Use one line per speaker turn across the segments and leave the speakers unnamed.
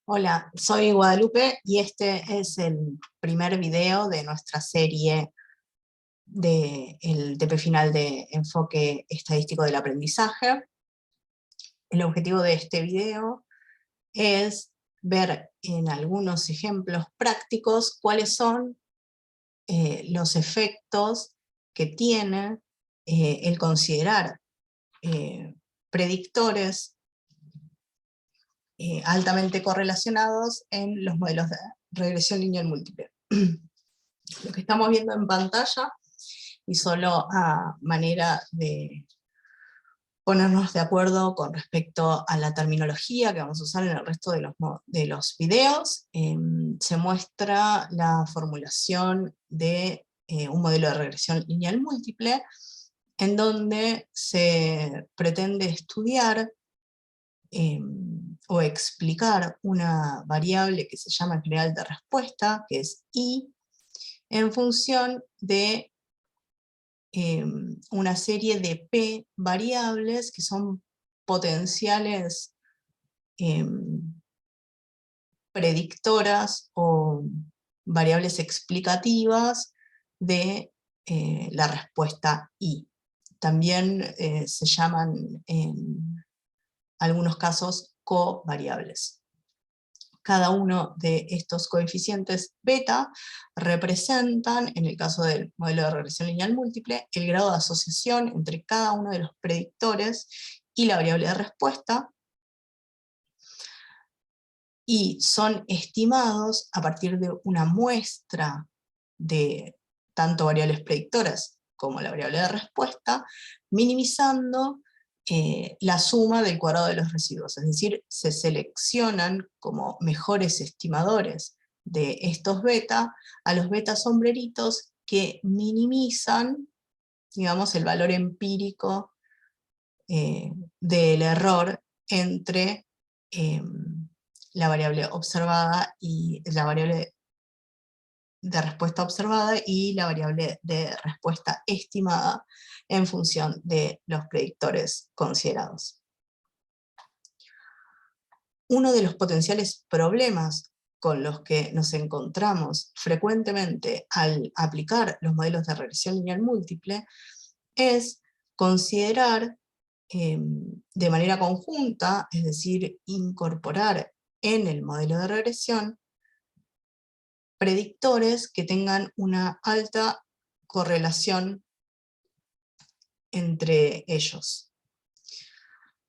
Hola, soy Guadalupe y este es el primer video de nuestra serie del TP final de enfoque estadístico del aprendizaje. El objetivo de este video es ver en algunos ejemplos prácticos cuáles son los efectos que tiene el considerar predictores altamente correlacionados en los modelos de regresión lineal múltiple. Lo que estamos viendo en pantalla, y solo a manera de ponernos de acuerdo con respecto a la terminología que vamos a usar en el resto de los videos, se muestra la formulación de un modelo de regresión lineal múltiple, en donde se pretende estudiar o explicar una variable que se llama en general de respuesta, que es I, en función de una serie de P variables que son potenciales predictoras o variables explicativas de la respuesta I. También se llaman en algunos casos covariables. Cada uno de estos coeficientes beta representan, en el caso del modelo de regresión lineal múltiple, el grado de asociación entre cada uno de los predictores y la variable de respuesta, y son estimados a partir de una muestra de tanto variables predictoras como la variable de respuesta, minimizando la suma del cuadrado de los residuos, es decir, se seleccionan como mejores estimadores de estos beta a los beta sombreritos que minimizan, digamos, el valor empírico del error entre la variable observada y la variable de respuesta observada y la variable de respuesta estimada en función de los predictores considerados. Uno de los potenciales problemas con los que nos encontramos frecuentemente al aplicar los modelos de regresión lineal múltiple es considerar de manera conjunta, es decir, incorporar en el modelo de regresión predictores que tengan una alta correlación entre ellos.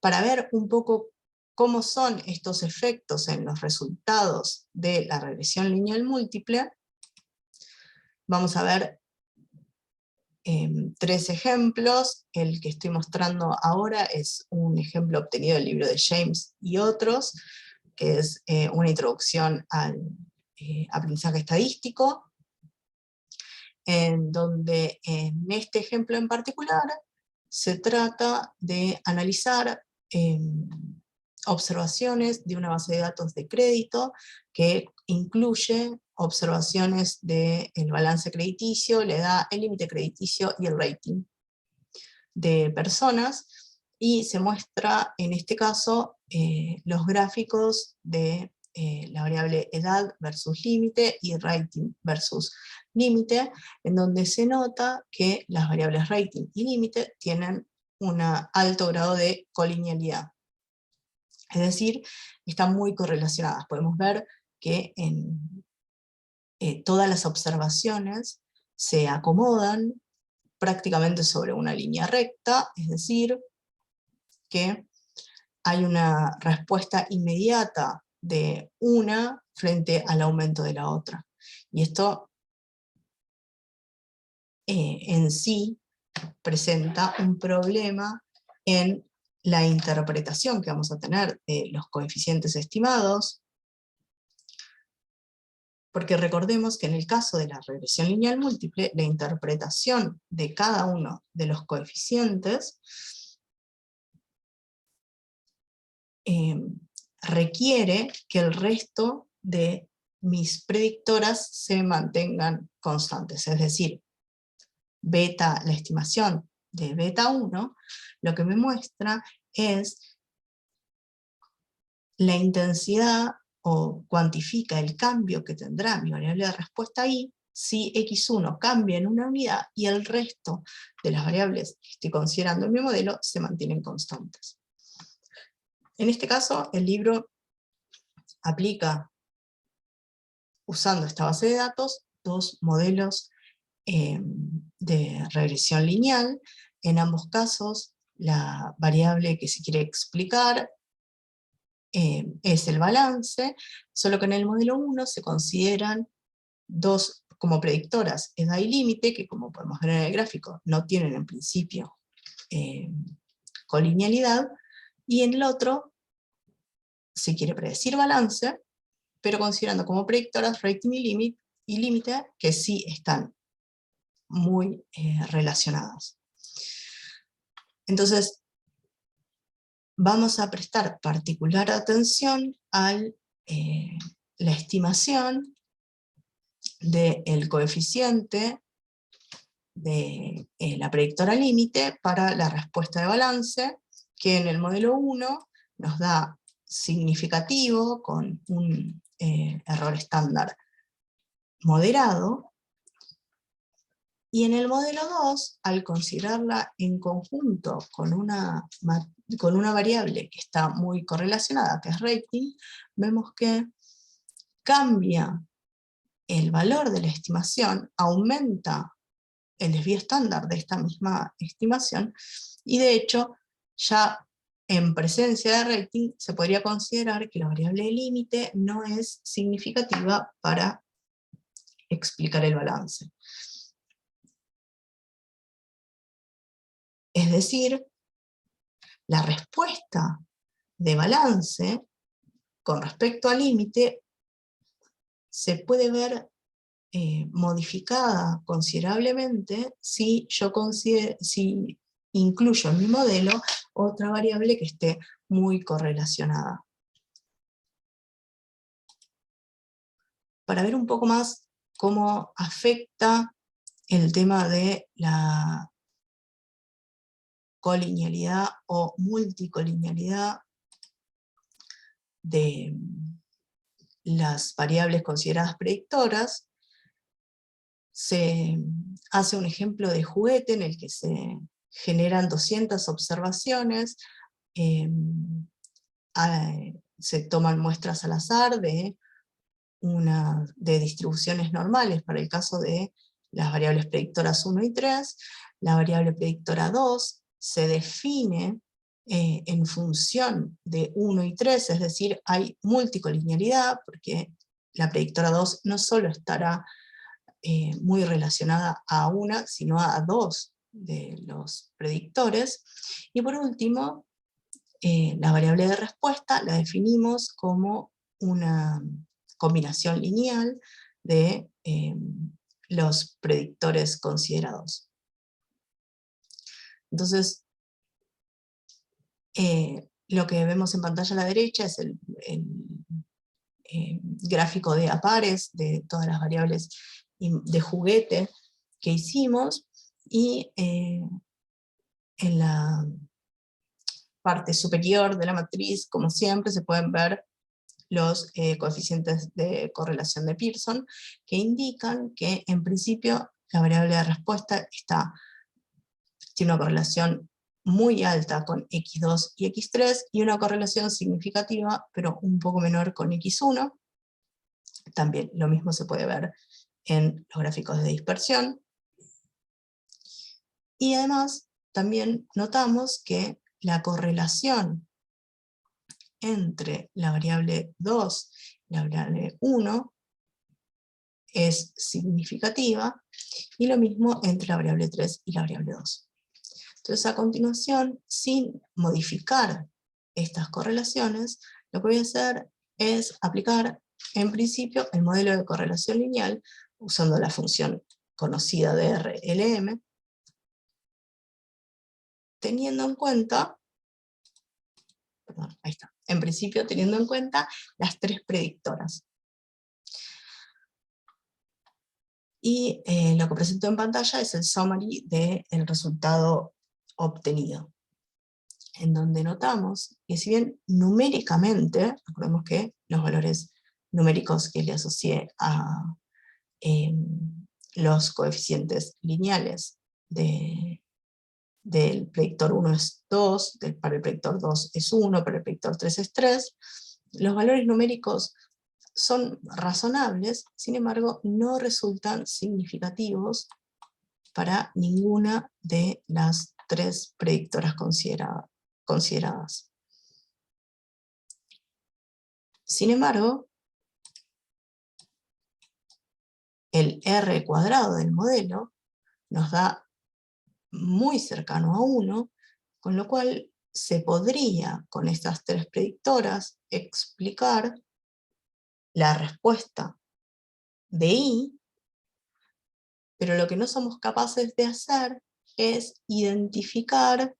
Para ver un poco cómo son estos efectos en los resultados de la regresión lineal múltiple, vamos a ver tres ejemplos. El que estoy mostrando ahora es un ejemplo obtenido del libro de James y otros, que es una introducción al aprendizaje estadístico, en donde en este ejemplo en particular se trata de analizar observaciones de una base de datos de crédito que incluye observaciones del balance crediticio, la edad, el límite crediticio y el rating de personas, y se muestra en este caso los gráficos de la variable edad versus límite y rating versus límite, en donde se nota que las variables rating y límite tienen un alto grado de colinealidad. Es decir, están muy correlacionadas. Podemos ver que en todas las observaciones se acomodan prácticamente sobre una línea recta, es decir, que hay una respuesta inmediata de una frente al aumento de la otra. Y esto en sí presenta un problema en la interpretación que vamos a tener de los coeficientes estimados, porque recordemos que en el caso de la regresión lineal múltiple, la interpretación de cada uno de los coeficientes requiere que el resto de mis predictoras se mantengan constantes, es decir, beta, la estimación de beta 1, lo que me muestra es la intensidad o cuantifica el cambio que tendrá mi variable de respuesta i si x1 cambia en una unidad y el resto de las variables que estoy considerando en mi modelo se mantienen constantes. En este caso, el libro aplica, usando esta base de datos, dos modelos de regresión lineal. En ambos casos, la variable que se quiere explicar es el balance, solo que en el modelo 1 se consideran dos como predictoras, edad y límite, que como podemos ver en el gráfico, no tienen en principio colinealidad, y en el otro se quiere predecir balance, pero considerando como predictoras rating y límite, que sí están muy relacionadas. Entonces, vamos a prestar particular atención a la estimación del coeficiente de la predictora límite para la respuesta de balance, que en el modelo 1 nos da significativo con un error estándar moderado, y en el modelo 2, al considerarla en conjunto con una variable que está muy correlacionada, que es rating, vemos que cambia el valor de la estimación, aumenta el desvío estándar de esta misma estimación, y de hecho, ya en presencia de rating, se podría considerar que la variable de límite no es significativa para explicar el balance. Es decir, la respuesta de balance con respecto al límite se puede ver modificada considerablemente si incluyo en mi modelo otra variable que esté muy correlacionada. Para ver un poco más cómo afecta el tema de la colinealidad o multicolinealidad de las variables consideradas predictoras, se hace un ejemplo de juguete en el que se generan 200 observaciones, se toman muestras al azar de distribuciones normales para el caso de las variables predictoras 1 y 3, la variable predictora 2 se define en función de 1 y 3, es decir, hay multicolinealidad, porque la predictora 2 no solo estará muy relacionada a una, sino a dos de los predictores. Y por último, la variable de respuesta la definimos como una combinación lineal de los predictores considerados. Entonces, lo que vemos en pantalla a la derecha es el gráfico de a pares de todas las variables de juguete que hicimos, y en la parte superior de la matriz, como siempre, se pueden ver los coeficientes de correlación de Pearson, que indican que en principio la variable de respuesta tiene una correlación muy alta con x2 y x3, y una correlación significativa, pero un poco menor con x1. También lo mismo se puede ver en los gráficos de dispersión. Y además, también notamos que la correlación entre la variable 2 y la variable 1 es significativa, y lo mismo entre la variable 3 y la variable 2. Entonces, a continuación, sin modificar estas correlaciones, lo que voy a hacer es aplicar, en principio, el modelo de correlación lineal usando la función conocida de RLM, teniendo en cuenta, en principio teniendo en cuenta las tres predictoras. Y lo que presento en pantalla es el summary del resultado obtenido, en donde notamos que si bien numéricamente, recordemos que los valores numéricos que le asocié a los coeficientes lineales del predictor 1 es 2, para el predictor 2 es 1, para el predictor 3 es 3. Los valores numéricos son razonables, sin embargo, no resultan significativos para ninguna de las 3 predictoras consideradas. Sin embargo, el R cuadrado del modelo nos da muy cercano a 1, con lo cual se podría, con estas 3 predictoras, explicar la respuesta de I, pero lo que no somos capaces de hacer es identificar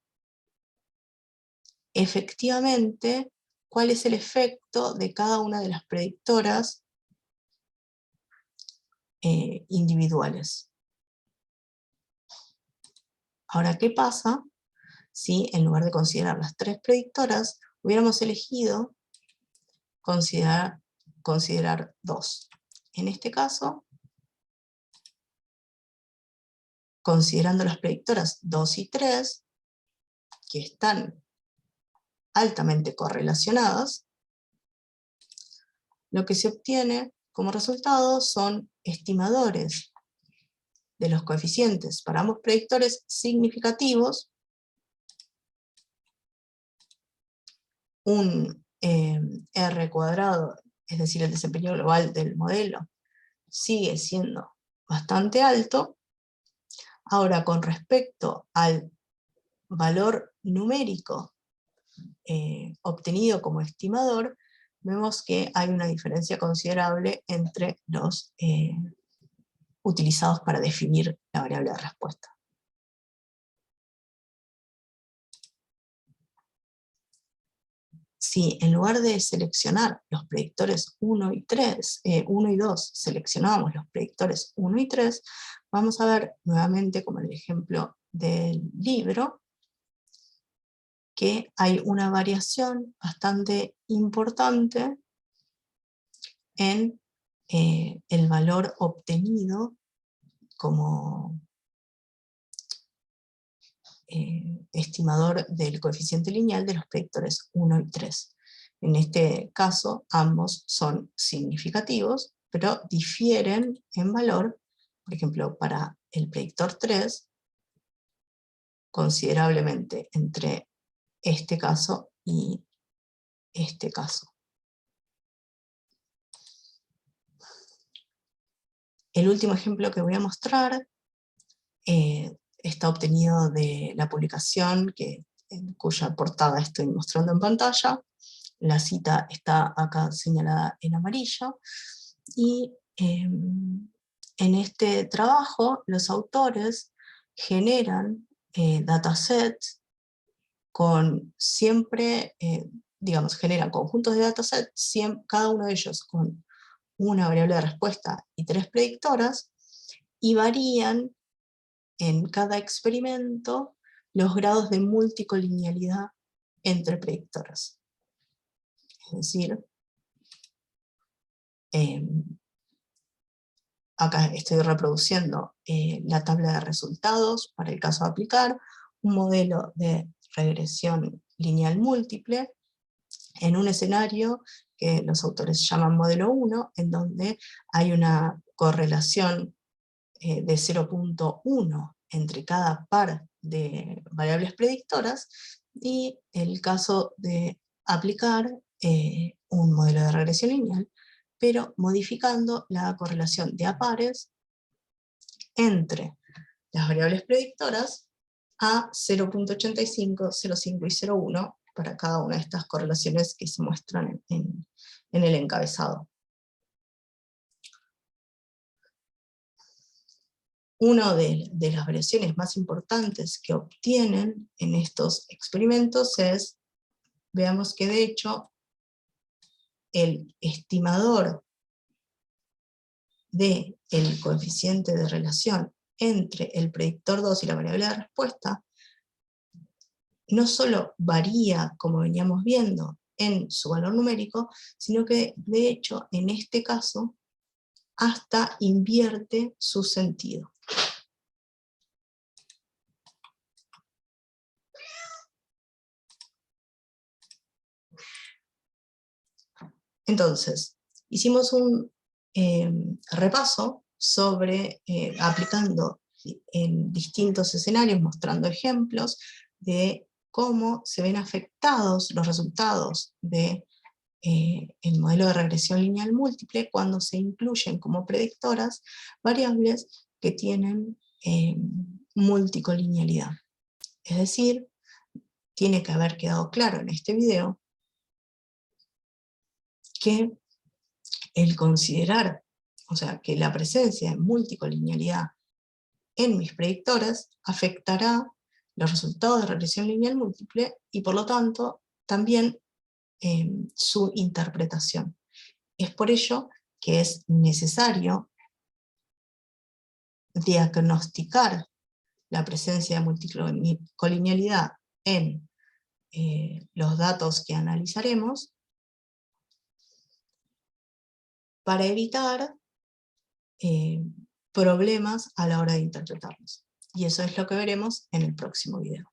efectivamente cuál es el efecto de cada una de las predictoras individuales. Ahora, ¿qué pasa si en lugar de considerar las 3 predictoras, hubiéramos elegido considerar 2? En este caso, considerando las predictoras 2 y 3, que están altamente correlacionadas, lo que se obtiene como resultado son estimadores de los coeficientes para ambos predictores significativos, un R cuadrado, es decir, el desempeño global del modelo, sigue siendo bastante alto. Ahora, con respecto al valor numérico obtenido como estimador, vemos que hay una diferencia considerable entre los utilizados para definir la variable de respuesta. Si en lugar de seleccionar los predictores 1 y 2, seleccionamos los predictores 1 y 3, vamos a ver nuevamente, como en el ejemplo del libro, que hay una variación bastante importante en el valor obtenido como estimador del coeficiente lineal de los predictores 1 y 3. En este caso, ambos son significativos, pero difieren en valor. Por ejemplo, para el predictor 3, considerablemente entre este caso y este caso. El último ejemplo que voy a mostrar está obtenido de la publicación cuya portada estoy mostrando en pantalla. La cita está acá señalada en amarillo. Y en este trabajo los autores generan datasets con siempre, generan conjuntos de datasets, cada uno de ellos con una variable de respuesta y 3 predictoras, y varían en cada experimento los grados de multicolinealidad entre predictoras. Es decir, acá estoy reproduciendo la tabla de resultados para el caso de aplicar un modelo de regresión lineal múltiple en un escenario que los autores llaman modelo 1, en donde hay una correlación de 0.1 entre cada par de variables predictoras, y el caso de aplicar un modelo de regresión lineal, pero modificando la correlación de a pares entre las variables predictoras a 0.85, 0.5 y 0.1 para cada una de estas correlaciones que se muestran en el encabezado. Una de las variaciones más importantes que obtienen en estos experimentos es, veamos que de hecho, el estimador del coeficiente de relación entre el predictor 2 y la variable de respuesta no solo varía, como veníamos viendo, en su valor numérico, sino que de hecho en este caso hasta invierte su sentido. Entonces, hicimos un repaso sobre aplicando en distintos escenarios, mostrando ejemplos de cómo se ven afectados los resultados de el modelo de regresión lineal múltiple cuando se incluyen como predictoras variables que tienen multicolinealidad. Es decir, tiene que haber quedado claro en este video que el considerar, o sea, que la presencia de multicolinealidad en mis predictoras afectará los resultados de regresión lineal múltiple y por lo tanto también su interpretación. Es por ello que es necesario diagnosticar la presencia de multicolinealidad en los datos que analizaremos para evitar problemas a la hora de interpretarlos. Y eso es lo que veremos en el próximo video.